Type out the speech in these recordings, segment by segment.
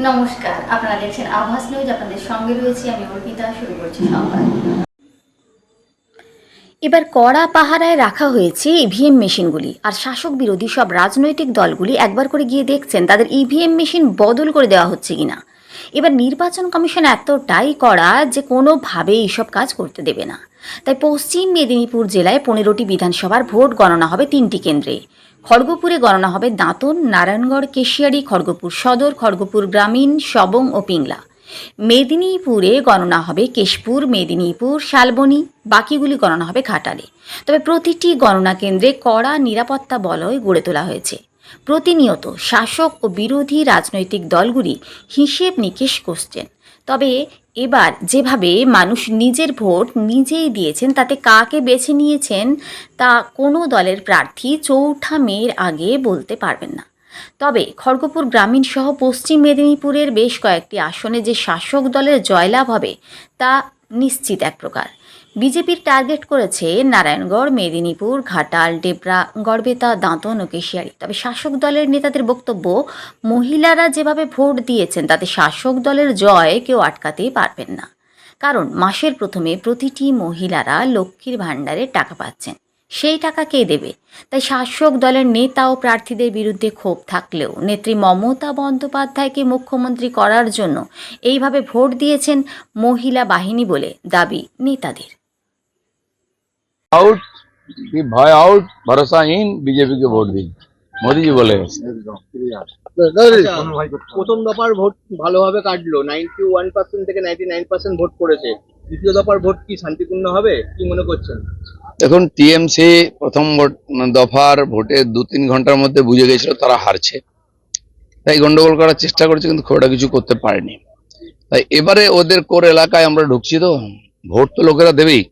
নমস্কার, আপনারা দেখছেন আভাস নিউজ। আপনাদের সঙ্গে রয়েছি আমি অর্পিতা। শুরু করছি সংবাদ। এবার কড়া পাহারায় রাখা হয়েছে ইভিএম মেশিনগুলি, আর শাসক বিরোধী সব রাজনৈতিক দলগুলি একবার করে গিয়ে দেখছেন তাদের ইভিএম মেশিন বদল করে দেওয়া হচ্ছে কিনা। এবার নির্বাচন কমিশন এতটাই কড়া যে কোনোভাবেই এইসব কাজ করতে দেবে না। তাই পশ্চিম মেদিনীপুর জেলায় 15টি বিধানসভার ভোট গণনা হবে 3টি কেন্দ্রে। খড়গপুরে গণনা হবে দাঁতন, নারায়ণগড়, কেশিয়ারি, খড়গপুর সদর, খড়গপুর গ্রামীণ, সবং ও পিংলা। মেদিনীপুরে গণনা হবে কেশপুর, মেদিনীপুর, শালবনী, বাকিগুলি গণনা হবে ঘাটালে। তবে প্রতিটি গণনা কেন্দ্রে কড়া নিরাপত্তা বলয় গড়ে তোলা হয়েছে। প্রতিনিয়ত শাসক ও বিরোধী রাজনৈতিক দলগুলি হিসেব নিকেশ করছেন। তবে এবার যেভাবে মানুষ নিজের ভোট নিজেই দিয়েছেন, তাতে কাকে বেছে নিয়েছেন তা কোনো দলের প্রার্থী 4 মের আগে বলতে পারবেন না। তবে খড়গপুর গ্রামীণ সহ পশ্চিম মেদিনীপুরের বেশ কয়েকটি আসনে যে শাসক দলের জয়লাভ হবে তা নিশ্চিত এক প্রকার। বিজেপির টার্গেট করেছে নারায়ণগড়, মেদিনীপুর, ঘাটাল, ডেবরা, গড়বেতা, দাঁতন ও কেশিয়ারি। তবে শাসক দলের নেতাদের বক্তব্য, মহিলারা যেভাবে ভোট দিয়েছেন তাতে শাসক দলের জয় কেউ আটকাতেই পারবেন না। কারণ মাসের প্রথমে প্রতিটি মহিলারা লক্ষ্মীর ভাণ্ডারে টাকা পাচ্ছেন, সেই টাকা কে দেবে? তাই শাসক দলের নেতা ও প্রার্থীদের বিরুদ্ধে ক্ষোভ থাকলেও নেত্রী মমতা বন্দ্যোপাধ্যায়কে মুখ্যমন্ত্রী করার জন্য এইভাবে ভোট দিয়েছেন মহিলা বাহিনী বলে দাবি নেতাদের। आउट कि भय आउट, भरोसाहीन बीजेपी के वोट दी, मोदी जी बोले। প্রথম দফার ভোট ভালোভাবে কাটলো, 91% থেকে 99% ভোট পড়েছে। দ্বিতীয় দফার ভোট কি শান্তিপূর্ণ হবে, কি মনে করছেন? এখন টিএমসি প্রথম দফার ভোটে 2-3 ঘন্টার মধ্যে বুঝে গেছিল তারা হারছে, তাই গন্ডগোল করার চেষ্টা করেছে, কিন্তু খুব একটা কিছু করতে পারেনি। তাই এবারে ওদের কোর এলাকায় আমরা ঢুকছি, তো ভোট তো লোকেরা দেবেই,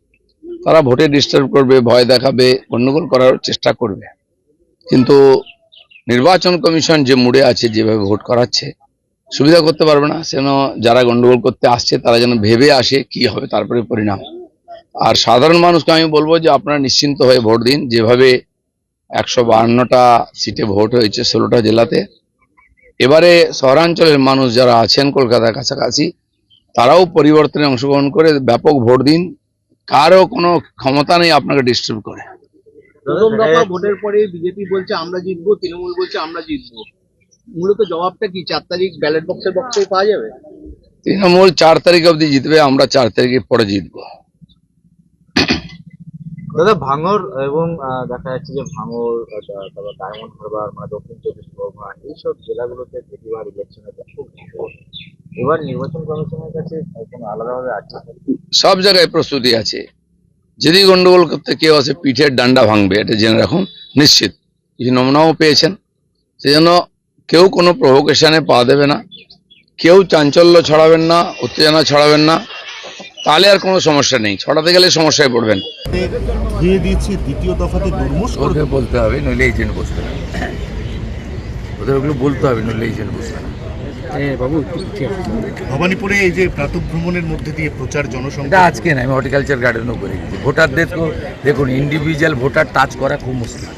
তারা ভোটে ডিস্টার্ব করবে, ভয় দেখাবে, গন্ডগোল করার চেষ্টা করবে। কিন্তু নির্বাচন কমিশন যে মুডে আছে, যেভাবে ভোট করাচ্ছে, সুবিধা করতে পারবে না। সেন যারা গন্ডগোল করতে আসছে তারা যেন ভেবে আসে কি হবে তারপরে পরিণাম। আর সাধারণ মানুষকে আমি বলবো যে আপনারা নিশ্চিন্ত হয়ে ভোট দিন। যেভাবে 152টা সিটে ভোট হয়েছে 16টা জেলাতে, এবারে শহরাঞ্চলের মানুষ যারা আছেন কলকাতার কাছাকাছি, তারাও পরিবর্তনে অংশগ্রহণ করে ব্যাপক ভোট দিন। কারও কোনো ক্ষমতা নেই আপনাকে ডিস্টার্ব করে। প্রথম দফা ভোটের পরে বিজেপি বলছে আমরা জিতবো, তৃণমূল বলছে আমরা জিতবো। মূলত জবাবটা কি 4 তারিখ ব্যালট বক্সে পাওয়া যাবে? তৃণমূল 4 তারিখ অবধি জিতবে, আমরা 4 তারিখের পরে জিতবো। দাদা, ভাঙর এবং দেখা যাচ্ছে যে ভাঙর, তারপর ডায়মন্ড হারবার, মানে দক্ষিণ 24 পরগনা, এইসব জেলাগুলোতে প্রতিবার ইলেকশনে এবার নির্বাচন কমিশনের কাছে কোনো আলাদাভাবে আছে? সব জায়গায় প্রস্তুতি আছে। যদি গন্ডগোল করতে কেউ আসে, পিঠের ডান্ডা ভাঙবে, এটা জেনে রাখুন নিশ্চিত। কিছু নমুনাও পেয়েছেন, সেজন্য কেউ কোনো প্রভোকেশনে পা দেবে না, কেউ চাঞ্চল্য ছড়াবেন না, উত্তেজনা ছড়াবেন না, তাহলে আর কোনো সমস্যা নেই। ছড়াতে গেলে সমস্যায় পড়বেন। ধুয়ে দিয়েছি দ্বিতীয় দফাতে দুর্মুষ করে ওদের বলতে হবে, নইলে এজেন্ট বসবে না। ওদের ওগুলো বলতে হবে, নইলে এজেন্ট বসবে না। ভবানীপুরে এই যে প্রাতঃভ্রমণের মধ্যে দিয়ে প্রচার এটা জনসংখ্যা আজকে না, আমি হর্টিকালচার গার্ডেনও করে গেছি। ভোটারদের তো দেখুন, ইন্ডিভিজুয়াল ভোটার টাচ করা খুব মুশকিল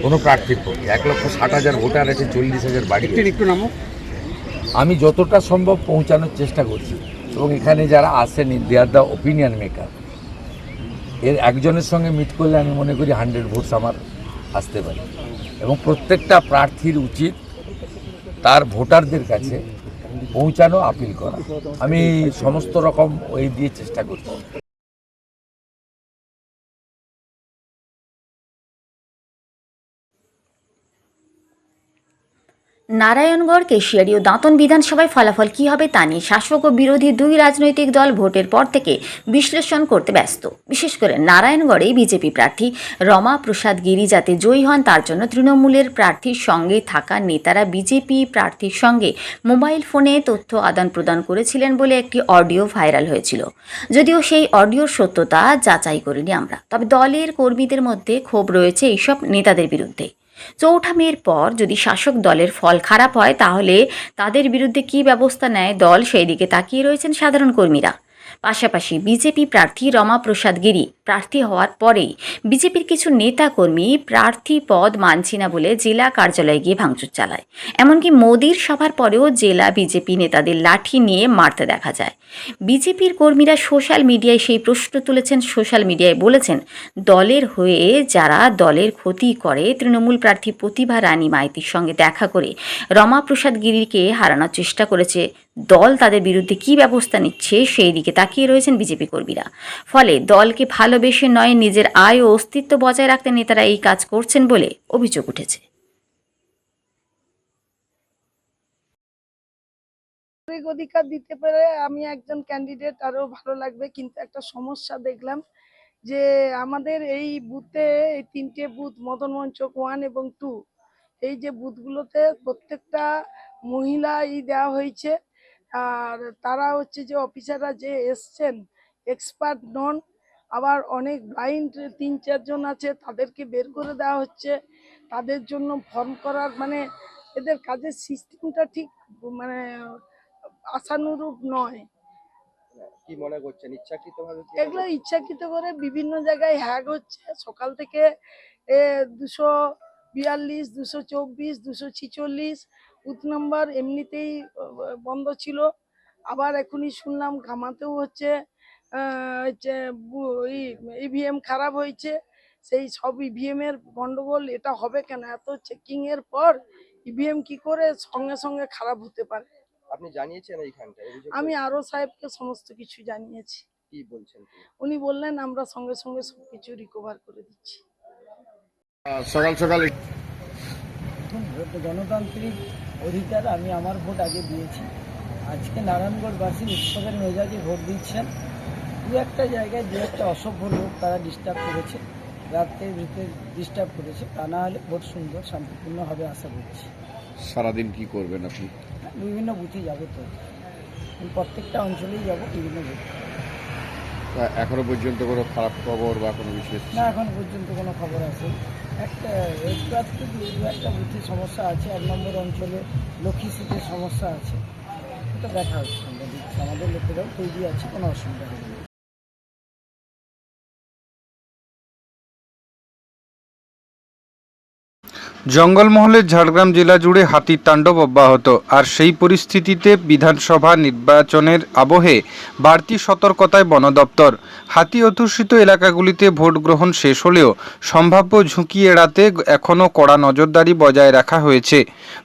কোনো প্রার্থীর পক্ষে। 1,60,000 ভোটার আছে, 40,000 বাড়ি। আমি যতটা সম্ভব পৌঁছানোর চেষ্টা করছি, এবং এখানে যারা আসেন দে আর দ্য ওপিনিয়ন মেকার। এর একজনের সঙ্গে মিট করলে আমি মনে করি 100 ভোটস আমার আসতে পারে, এবং প্রত্যেকটা প্রার্থীর উচিত তার ভোটারদের কাছে পৌঁছানো, আপিল করা। আমি সমস্ত রকম ওই দিয়ে চেষ্টা করছি। নারায়ণগড়, কেশিয়ারি ও দাঁতন বিধানসভায় ফলাফল কী হবে তা নিয়ে শাসক ও বিরোধী দুই রাজনৈতিক দল ভোটের পর থেকে বিশ্লেষণ করতে ব্যস্ত। বিশেষ করে নারায়ণগড়ে বিজেপি প্রার্থী রমা প্রসাদ গিরি যাতে জয়ী হন তার জন্য তৃণমূলের প্রার্থীর সঙ্গে থাকা নেতারা বিজেপি প্রার্থীর সঙ্গে মোবাইল ফোনে তথ্য আদান প্রদান করেছিলেন বলে একটি অডিও ভাইরাল হয়েছিল। যদিও সেই অডিওর সত্যতা যাচাই করিনি আমরা, তবে দলের কর্মীদের মধ্যে ক্ষোভ রয়েছে এইসব নেতাদের বিরুদ্ধে। 4 মের পর যদি শাসক দলের ফল খারাপ হয় তাহলে তাদের বিরুদ্ধে কী ব্যবস্থা নেয় দল, সেই দিকে তাকিয়ে রয়েছেন সাধারণ কর্মীরা। পাশাপাশি বিজেপি প্রার্থী রমা প্রসাদ গিরি প্রার্থী হওয়ার পরেই বিজেপির কিছু নেতাকর্মী প্রার্থী পদ মানছি না বলে জেলা কার্যালয়ে গিয়ে ভাঙচুর চালায়। এমনকি মোদির সভার পরেও জেলা বিজেপি নেতাদের লাঠি নিয়ে মারতে দেখা যায়। বিজেপির কর্মীরা সোশ্যাল মিডিয়ায় সেই প্রশ্ন তুলেছেন, সোশ্যাল মিডিয়ায় বলেছেন, দলের হয়ে যারা দলের ক্ষতি করে তৃণমূল প্রার্থী প্রতিভা রানী মাইতির সঙ্গে দেখা করে রমাপ্রসাদ গিরিকে হারানোর চেষ্টা করেছে, দল তাদের বিরুদ্ধে কী ব্যবস্থা নিচ্ছে সেই দিকে তাকিয়ে রয়েছেন বিজেপি কর্মীরা। ফলে দলকে ভালোবেসে নয়, নিজের আয় ও অস্তিত্ব বজায় রাখতে নেতারা এই কাজ করছেন বলে অভিযোগ উঠেছে। নাগরিক অধিকার দিতে পেরে আমি একজন ক্যান্ডিডেট, আরো ভালো লাগবে। কিন্তু একটা সমস্যা দেখলাম যে আমাদের এই বুথে, এই 3টে বুথ মদন মঞ্চক 1 এবং 2, এই যে বুথগুলোতে প্রত্যেকটা মহিলাই দেওয়া হয়েছে। আর তারা হচ্ছে যে অফিসাররা যে এসছেন এক্সপার্ট নন, আবার অনেক ব্লাইন্ড 3-4 জন আছে, তাদেরকে বের করে দেওয়া হচ্ছে। তাদের জন্য ফর্ম করার মানে এদের কাজের সিস্টেমটা ঠিক মানে আশানুরূপ নয়। কি মনে করছেন ইচ্ছাকৃতভাবে? এগুলো ইচ্ছাকৃত করে বিভিন্ন জায়গায় হ্যাক হচ্ছে। সকাল থেকে 242, 224, 246 বুথ নাম্বার এমনিতেই বন্ধ ছিল। আবার এখনই শুনলাম ঘামাতেও হচ্ছে, ইভিএম খারাপ হয়েছে। সেই সব ইভিএম এর গন্ডগোল। এটা হবে কেন? এত চেকিং এর পর ইভিএম কি করে সঙ্গে সঙ্গে খারাপ হতে পারে? আপনি জানিয়েছেন এইখানটায়? আমি আরো সাহেবকে সমস্ত কিছু জানিয়েছি। কি বলছেন? উনি বললেন আমরা সঙ্গে সঙ্গে সবকিছু রিকভার করে দিচ্ছি। সকাল সকাল ভোট গণতান্ত্রিক অধিকার, আমি আমার ভোট আগে দিয়েছি। আজকে নারায়ণগড়বাসী উৎসবের মেজাজে ভোট দিচ্ছেন। দু একটা জায়গায় দু একটা অসভ্য লোক তারা ডিস্টার্ব করেছে, রাত্রের ভিতরে ডিস্টার্ব করেছে। তা না হলে ভোট সুন্দর শান্তিপূর্ণ হবে আশা করছি। সারাদিন কি করবেন আপনি? বিভিন্ন বুথে যাবো, তো আমি প্রত্যেকটা অঞ্চলেই যাব, বিভিন্ন বুথ। এখনো পর্যন্ত কোনো খারাপ খবর বা কোনো বিশেষ? না, এখন পর্যন্ত কোনো খবর আছে একটা দু একটা বুথে সমস্যা আছে। 1 নম্বর অঞ্চলে লক্ষ্মী সিটের সমস্যা আছে। এটা দেখা হচ্ছে, আমরা দেখছি, আমাদের লোকেরাও তৈরি আছে, কোনো অসুবিধা নেই। জঙ্গলমহলের ঝাড়গ্রাম জেলা জুড়ে হাতির তাণ্ডব অব্যাহত, আর সেই পরিস্থিতিতে বিধানসভা নির্বাচনের আবহে বাড়তি সতর্কতায় বন দপ্তর। হাতি অধ্যুষিত এলাকাগুলিতে ভোট গ্রহণ শেষ হলেও সম্ভাব্য ঝুঁকি এড়াতে এখনও কড়া নজরদারি বজায় রাখা হয়েছে।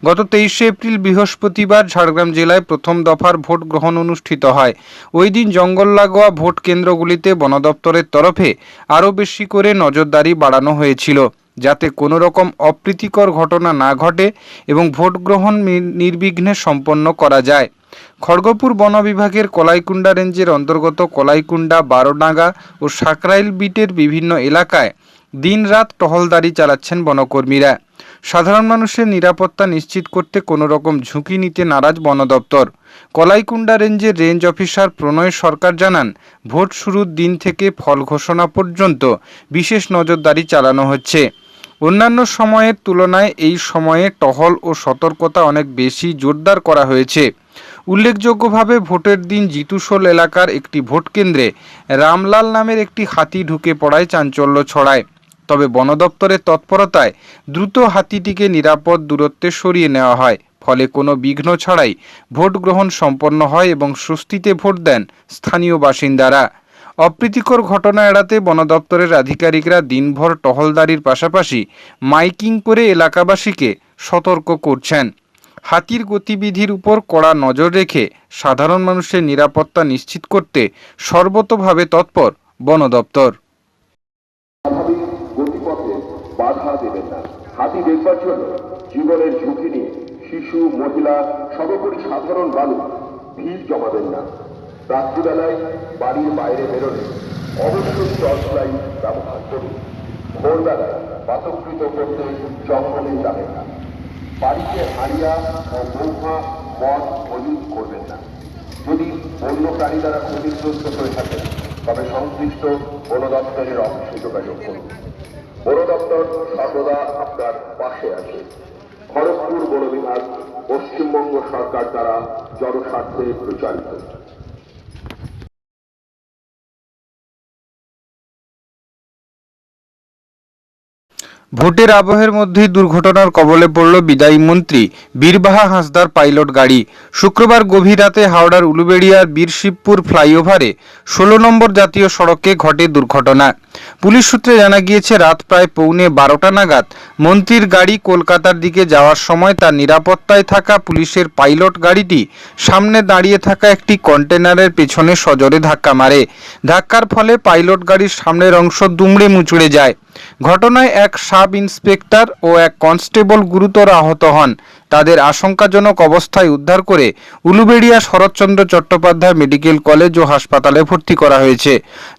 গত 23শে এপ্রিল বৃহস্পতিবার ঝাড়গ্রাম জেলায় প্রথম দফার ভোট গ্রহণ অনুষ্ঠিত হয়। ওই দিন জঙ্গল লাগোয়া ভোট কেন্দ্রগুলিতে বন দপ্তরের তরফে আরও বেশি করে নজরদারি বাড়ানো হয়েছিল, যাতে কোনো রকম অপ্রীতিকর ঘটনা না ঘটে এবং ভোট গ্রহণ নির্বিঘ্নে সম্পন্ন করা যায়। খড়গপুর বন বিভাগের কলাইকুণ্ডা রেঞ্জের অন্তর্গত কলাইকুণ্ডা, বারোডাঙ্গা ও সাকরাইল বিটের বিভিন্ন এলাকায় দিনরাত টহলদারি চালাচ্ছেন বনকর্মীরা। সাধারণ মানুষের নিরাপত্তা নিশ্চিত করতে কোনো রকম ঝুঁকি নিতে নারাজ বন দপ্তর। কলাইকুণ্ডা রেঞ্জের রেঞ্জ অফিসার প্রণয় সরকার জানান, ভোট শুরুর দিন থেকে ফল ঘোষণা পর্যন্ত বিশেষ নজরদারি চালানো হচ্ছে। অন্যান্য সময়ের তুলনায় এই সময়ে টহল ও সতর্কতা অনেক বেশি জোরদার করা হয়েছে। উল্লেখযোগ্যভাবে ভোটের দিন জিতুশোল এলাকার একটি ভোট কেন্দ্রে রামলাল নামের একটি হাতি ঢুকে পড়ায় চাঞ্চল্য ছড়ায়। তবে বন দপ্তরের তৎপরতায় দ্রুত হাতিটিকে নিরাপদ দূরত্বে সরিয়ে নেওয়া হয়, ফলে কোনো বিঘ্ন ছাড়াই ভোট গ্রহণ সম্পন্ন হয় এবং স্বস্তিতে ভোট দেন স্থানীয় বাসিন্দারা। অপ্রীতিকর ঘটনা এড়াতে বন দপ্তরের আধিকারিকরা দিনভর টহলদারির পাশাপাশি মাইকিং করে এলাকাবাসীকে সতর্ক করছেন। হাতির গতিবিধির উপর কড়া নজর রেখে সাধারণ মানুষের নিরাপত্তা নিশ্চিত করতে সর্বতোভাবে তৎপর বন দপ্তর। গতিপথে বাধা দেবেন না। হাতি দেখবার জন্য জীবনের ঝুঁকি নিয়ে শিশু, মহিলা, সর্বোপরি সাধারণ মানুষ ভিড় জমাবেন না। রাত্রিবেলায় বাড়ির বাইরে বেরোলে অবশ্যই টর্চ লাইট ব্যবহার করুন। ভোরবেলায় বাতকৃত করতে জঙ্গলে যাবেন না। বাড়িতে হাড়িয়া ও ব্রহ্মা মদ মজুদ করবেন না। যদি বন্য প্রাণী দ্বারা ক্ষতিগ্রস্ত হয়ে থাকেন তবে সংশ্লিষ্ট বন দপ্তরের অফিসে যোগাযোগ করুন। বন দপ্তর সর্বদা আপনার পাশে আছে। খড়গপুর বন বিভাগ, পশ্চিমবঙ্গ সরকার দ্বারা জনস্বার্থে প্রচারিত। ভোটের আবহের মধ্যেই দুর্ঘটনার কবলে পড়ল বিদায়ী মন্ত্রী বীরবাহা হাঁসদার পাইলট গাড়ি। শুক্রবার গভীর রাতে হাওড়ার উলুবেড়িয়ার বীরশিবপুর ফ্লাইওভারে 16 নম্বর জাতীয় সড়কে ঘটে দুর্ঘটনা। পুলিশ সূত্রে জানা গিয়েছে, রাত প্রায় 12:15 নাগাদ মন্ত্রীর গাড়ি কলকাতার দিকে যাওয়ার সময় তার নিরাপত্তায় থাকা পুলিশের পাইলট গাড়িটি সামনে দাঁড়িয়ে থাকা একটি কন্টেনারের পেছনে সজোরে ধাক্কা মারে। ধাক্কার ফলে পাইলট গাড়ির সামনের অংশ দুমড়ে মুচড়ে যায়। ঘটনায় এক সাব ইন্সপেক্টর ও এক কনস্টেবল গুরুতর আহত হন। তাদের আশঙ্কাজনক অবস্থায় উদ্ধার করে উলুবেড়িয়া শরৎচন্দ্র চট্টোপাধ্যায় মেডিকেল কলেজ ও হাসপাতালে ভর্তি করা হয়েছে।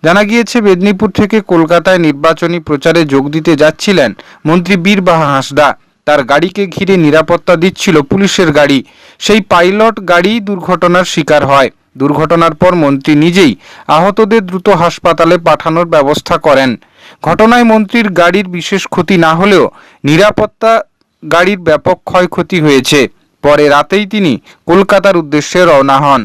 জানা গিয়েছে, মেদিনীপুর থেকে কলকাতায় নির্বাচনী প্রচারে যোগ দিতে যাচ্ছিলেন মন্ত্রী বীরবাহা হাঁসদা। তার গাড়িকে ঘিরে নিরাপত্তা দিচ্ছিল পুলিশের গাড়ি। সেই পাইলট গাড়ি দুর্ঘটনার শিকার হয়। দুর্ঘটনার পর মন্ত্রী নিজেই আহতদের দ্রুত হাসপাতালে পাঠানোর ব্যবস্থা করেন। ঘটনায় মন্ত্রীর গাড়ির বিশেষ ক্ষতি না হলেও নিরাপত্তা গাড়ির ব্যাপক ক্ষয়ক্ষতি হয়েছে। পরে রাতেই তিনি কলকাতার উদ্দেশ্যে রওনা হন।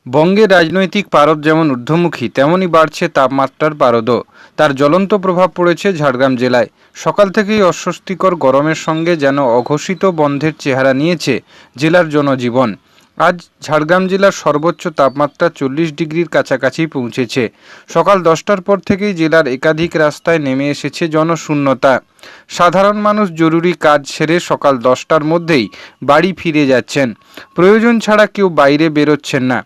বঙ্গের রাজনৈতিক পারদ যেমন ঊর্ধ্বমুখী, তেমনই বাড়ছে তাপমাত্রার পারদও। তার জ্বলন্ত প্রভাব পড়েছে ঝাড়গ্রাম জেলায়। সকাল থেকেই অস্বস্তিকর গরমের সঙ্গে যেন অঘোষিত বন্ধের চেহারা নিয়েছে জেলার জনজীবন। আজ ঝাড়গ্রাম জেলার সর্বোচ্চ তাপমাত্রা 40 ডিগ্রির কাছাকাছি পৌঁছেছে। সকাল 10টার পর থেকেই জেলার একাধিক রাস্তায় নেমে এসেছে জনশূন্যতা। সাধারণ মানুষ জরুরি কাজ সেরে সকাল 10টার মধ্যেই বাড়ি ফিরে যাচ্ছেন। প্রয়োজন ছাড়া কেউ বাইরে বেরোচ্ছেন না।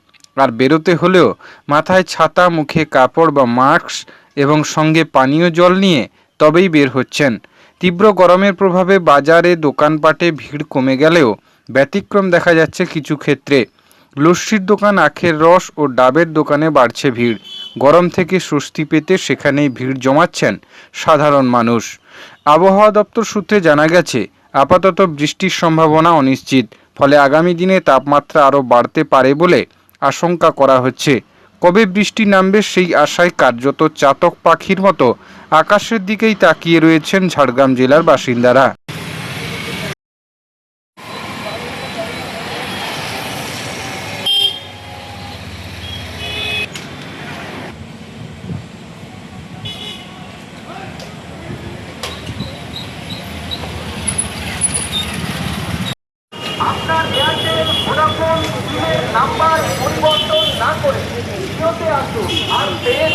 আর বেরোতে হলেও মাথায় ছাতা, মুখে কাপড় বা মাস্ক এবং সঙ্গে পানীয় জল নিয়ে তবেই বের হচ্ছেন। তীব্র গরমের প্রভাবে বাজারে দোকানপাটে ভিড় কমে গেলেও ব্যতিক্রম দেখা যাচ্ছে কিছু ক্ষেত্রে। লস্যির দোকান, আখের রস ও ডাবের দোকানে বাড়ছে ভিড়। গরম থেকে স্বস্তি পেতে সেখানেই ভিড় জমাচ্ছেন সাধারণ মানুষ। আবহাওয়া দপ্তর সূত্রে জানা গেছে, আপাতত বৃষ্টির সম্ভাবনা অনিশ্চিত। ফলে আগামী দিনে তাপমাত্রা আরও বাড়তে পারে বলে আশঙ্কা করা হচ্ছে। কবে বৃষ্টি নামবে সেই আশায় কার্যত চাতক পাখির মতো আকাশের দিকেই তাকিয়ে রয়েছেন ঝাড়গ্রাম জেলার বাসিন্দারা। আপনার এয়ারটেল, ভোডাফোন সিমের নাম্বার পরিবর্তন না করে জিওতে আসুন আর পেয়ে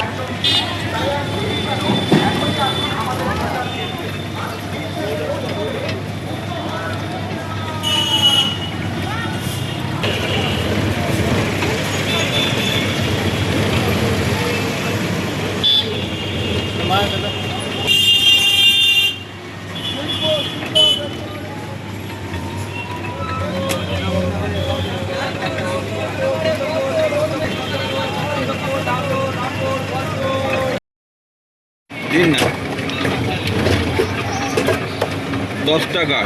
দিন না 10 টাকা।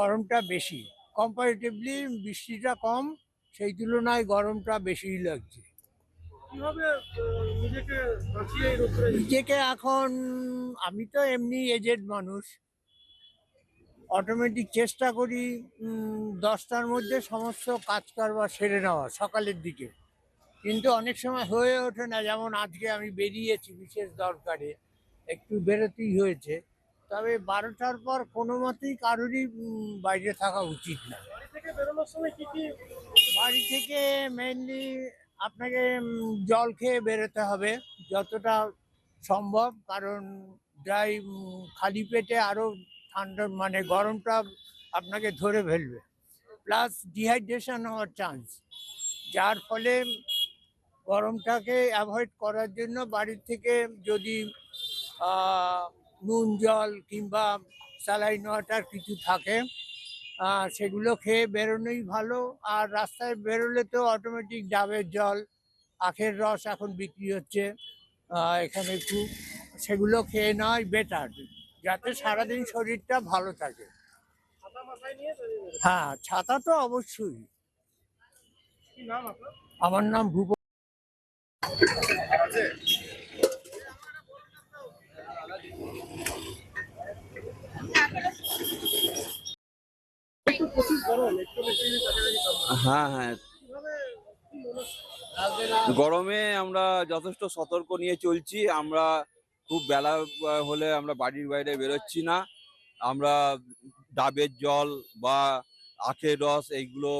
গরমটা বেশি, কম্পারেটিভলি বৃষ্টিটা কম, সেই তুলনায় গরমটা বেশিই লাগছে। নিজেকে এখন, আমি তো এমনি এজেড মানুষ, অটোমেটিক চেষ্টা করি 10টার মধ্যে সমস্ত কাজ কারবার সেরে নেওয়া সকালের দিকে, কিন্তু অনেক সময় হয়ে ওঠে না। যেমন আজকে আমি বেরিয়েছি বিশেষ দরকারে, একটু বেরোতেই হয়েছে, তবে 12টার পর কোনো মতেই কারোরই বাইরে থাকা উচিত না। বাড়ি থেকে মেনলি আপনাকে জল খেয়ে বেরোতে হবে যতটা সম্ভব, কারণ ড্রাই খালি পেটে আরো ঠান্ডা মানে গরমটা আপনাকে ধরে ফেলবে, প্লাস ডিহাইড্রেশন হওয়ার চান্স, যার ফলে গরমটাকে অ্যাভয়েড করার জন্য বাড়ির থেকে যদি নুন জল কিংবা স্যালাইন ওয়াটার কিছু থাকে সেগুলো খেয়ে বেরোনোই ভালো। আর রাস্তায় বেরোলে তো অটোমেটিক ডাবের জল, আখের রস এখন বিক্রি হচ্ছে এখানে খুব, সেগুলো খেয়ে নেওয়াই বেটার, যাতে সারাদিন শরীরটা ভালো থাকে। হ্যাঁ, ছাতা তো অবশ্যই। আমার নাম ভূপ। হ্যাঁ হ্যাঁ, গরমে আমরা যথেষ্ট সতর্ক নিয়ে চলছি। আমরা খুব বেলা হলে আমরা বাড়ির বাইরে বেরোচ্ছি না। আমরা ডাবের জল বা আখের রস এইগুলো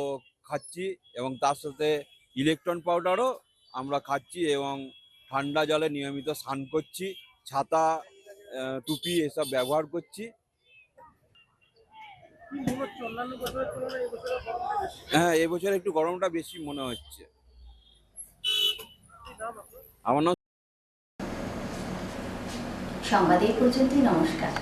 খাচ্ছি, এবং তার সাথে ইলেকট্রন পাউডারও আমরা খাচ্ছি, এবং ঠান্ডা জলে নিয়মিত স্নান করছি, ছাতা টুপি এসব ব্যবহার করছি। হ্যাঁ, এবছর একটু গরমটা বেশি মনে হচ্ছে। আমার নাম। সংবাদ এই পর্যন্তই, নমস্কার।